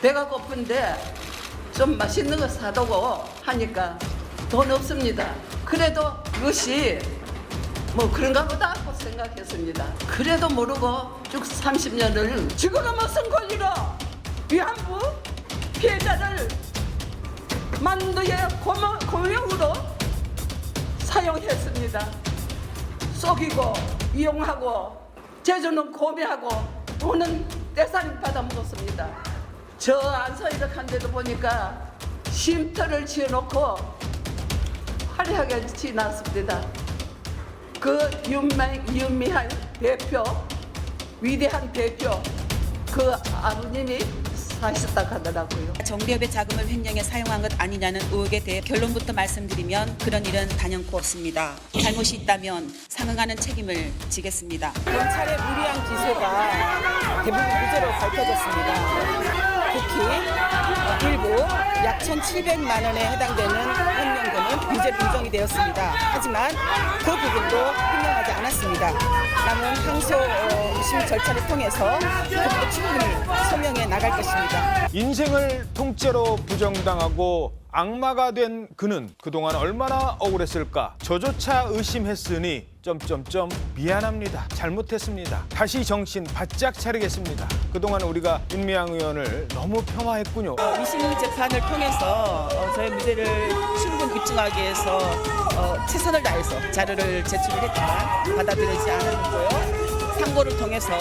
배가 고픈데 좀 맛있는 거 사두고 하니까 돈 없습니다. 그래도 그것이 뭐 그런가 보다 하고 생각했습니다. 그래도 모르고 쭉 30년을 지금은 무슨 권리로 위안부 피해자를 만두의 고용으로 사용했습니다. 속이고 이용하고 제주는 고매하고 돈은 떼살림 받아먹었습니다. 저 안서이덕한 데도 보니까 쉼터를 지어놓고 화려하게 지났습니다. 그 윤미한 대표, 위대한 대표, 그 아버님이 사셨다 하더라고요. 정부협의 자금을 횡령에 사용한 것 아니냐는 의혹에 대해 결론부터 말씀드리면 그런 일은 단연코 없습니다. 잘못이 있다면 상응하는 책임을 지겠습니다. 검찰의 무리한 기소가 대부분 무죄로 밝혀졌습니다. 특히 일부 약 1,700만 원에 해당되는 횡령금은 유죄로 인정이 되었습니다. 하지만 그 부분도 횡령하지 않았습니다. 남은 항소 심의 절차를 통해서 그것도 충분히 소명해 나갈 것입니다. 인생을 통째로 부정당하고 악마가 된 그는 그동안 얼마나 억울했을까. 저조차 의심했으니 미안합니다. 잘못했습니다. 다시 정신 바짝 차리겠습니다. 그동안 우리가 윤미향 의원을 너무 폄하했군요. 2심 재판을 통해서 저의 무죄를 충분 입증하기 위해서 최선을 다해서 자료를 제출을 했지만 받아들이지 않았고요. 상고를 통해서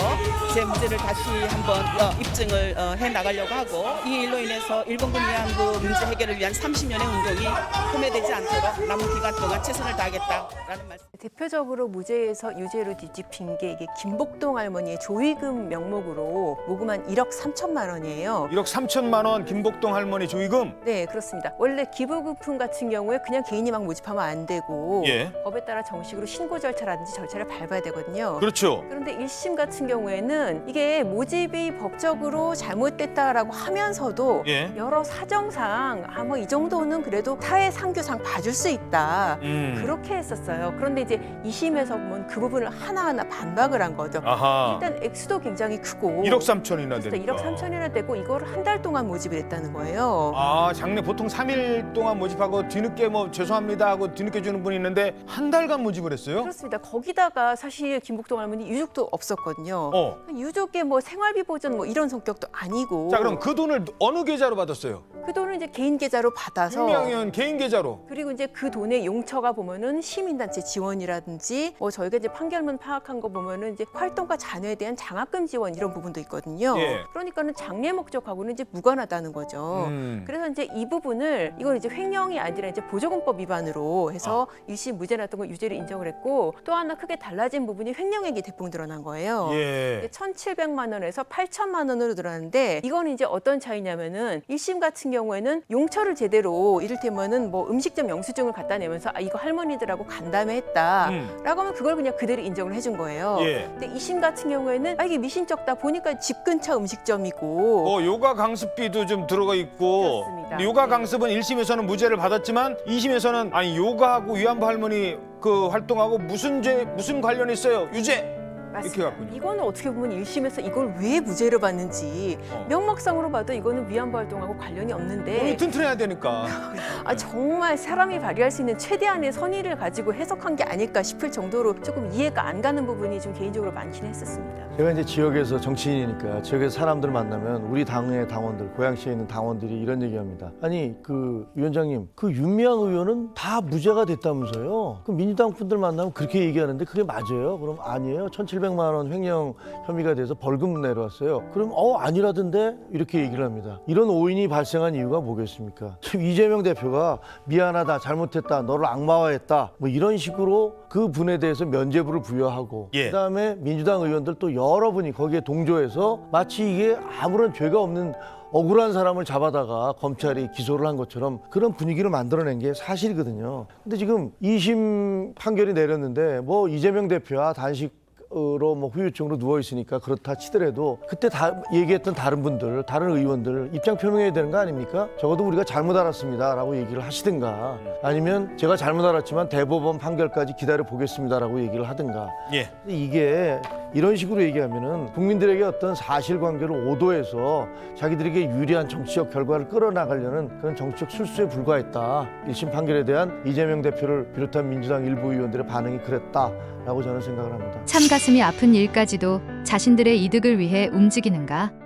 제 무죄를 다시 한번 입증을 해 나가려고 하고 이 일로 인해서 일본군 위안부 문제 해결을 위한 30년의 운동이 소멸되지 않도록 남은 기간 동안 최선을 다하겠다라는 말씀. 대표적으로 무죄에서 유죄로 뒤집힌 게 이게 김복동 할머니의 조의금 명목으로 모금한 1억 3천만 원이에요. 1억 3천만 원 김복동 할머니 조의금. 네, 그렇습니다. 원래 기부금품 같은 경우에 그냥 개인이 막 모집하면 안 되고 예. 법에 따라 정식으로 신고 절차라든지 절차를 밟아야 되거든요. 그렇죠. 그런데 1심 같은 경우에는 이게 모집이 법적으로 잘못됐다라고 하면서도 예. 여러 사정상 뭐 이 정도는 그래도 타의 상규상 봐줄 수 있다. 그렇게 했었어요. 그런데 이제 2심에서 보면 그 부분을 하나하나 반박을 한 거죠. 아하. 일단 액수도 굉장히 크고 1억 3천이나 그래서 되니까. 1억 3천이나 되고 이거를 한 달 동안 모집을 했다는 거예요. 아, 장래 보통 3일 동안 모집하고 뒤늦게 뭐 죄송합니다 하고 뒤늦게 주는 분이 있는데 한 달간 모집을 했어요? 그렇습니다. 거기다가 사실 김복동 할머니 유족도 없었거든요. 어. 유족의 뭐 생활비 보전 뭐 이런 성격도 아니고. 자, 그럼 그 돈을 어느 계좌로 받았어요? 그 돈을 이제 개인 계좌로 받아서. 윤미향 의원 개인 계좌로. 그리고 이제 그 돈의 용처가 보면은 시민단체 지원이라든지 뭐 저희가 이제 판결문 파악한 거 보면은 이제 활동가 잔여에 대한 장학금 지원 이런 부분도 있거든요. 예. 그러니까는 장례 목적하고는 이제 무관하다는 거죠. 그래서 이제 이 부분을 이건 이제 횡령이 아니라 이제 보조금법 위반으로 해서 일심 무죄 났던 거 유죄를 인정을 했고 또 하나 크게 달라진 부분이 횡령액이 대폭 늘어난 거예요. 예. 1,700만 원에서 8천만 원으로 늘어났는데 이거는 이제 어떤 차이냐면은 1심 같은 경우에는 용처를 제대로 이를테면은 뭐 음식점 영수증을 갖다 내면서 아 이거 할머니들하고 간담회 했다라고 하면 그걸 그냥 그대로 인정을 해준 거예요. 예. 근데 2심 같은 경우에는 아 이게 미신적다 보니까 집 근처 음식점이고 요가 강습비도 좀 들어가 있고. 그렇습니다. 근데 요가 네. 강습은 1심에서는 무죄를 받았지만 2심에서는 아니 요가하고 위안부 할머니 그 활동하고 무슨 관련이 있어요? 유죄. 이렇게 맞습니다. 갔군요. 이거는 어떻게 보면 1심에서 이걸 왜 무죄로 봤는지 명목상으로 봐도 이거는 위안부 활동하고 관련이 없는데 몸이 튼튼해야 되니까. 아, 정말 사람이 발휘할 수 있는 최대한의 선의를 가지고 해석한 게 아닐까 싶을 정도로 조금 이해가 안 가는 부분이 좀 개인적으로 많긴 했었습니다. 제가 이제 지역에서 정치인이니까 지역에서 사람들 만나면 우리 당의 당원들, 고양시에 있는 당원들이 이런 얘기합니다. 아니 그 위원장님, 그 윤미향 의원은 다 무죄가 됐다면서요? 그 민주당 분들 만나면 그렇게 얘기하는데 그게 맞아요? 그럼 아니에요. 1,700만 원 횡령 혐의가 돼서 벌금 내려왔어요. 그럼 아니라던데 이렇게 얘기를 합니다. 이런 오인이 발생한 이유가 뭐겠습니까? 지금 이재명 대표가 미안하다, 잘못했다, 너를 악마화했다 뭐 이런 식으로 그 분에 대해서 면죄부를 부여하고 예. 그다음에 민주당 의원들 또 여러분이 거기에 동조해서 마치 이게 아무런 죄가 없는 억울한 사람을 잡아다가 검찰이 기소를 한 것처럼 그런 분위기를 만들어낸 게 사실이거든요. 근데 지금 2심 판결이 내렸는데 뭐 이재명 대표야 단식 정신적으로 뭐 후유증으로 누워 있으니까 그렇다 치더라도 그때 다 얘기했던 다른 분들, 다른 의원들 입장 표명해야 되는 거 아닙니까? 적어도 우리가 잘못 알았습니다라고 얘기를 하시든가 아니면 제가 잘못 알았지만 대법원 판결까지 기다려 보겠습니다라고 얘기를 하든가. 예. 근데 이게 이런 식으로 얘기하면은 국민들에게 어떤 사실관계를 오도해서 자기들에게 유리한 정치적 결과를 끌어나가려는 그런 정치적 술수에 불과했다. 1심 판결에 대한 이재명 대표를 비롯한 민주당 일부 의원들의 반응이 그랬다라고 저는 생각을 합니다. 참 가슴이 아픈 일까지도 자신들의 이득을 위해 움직이는가?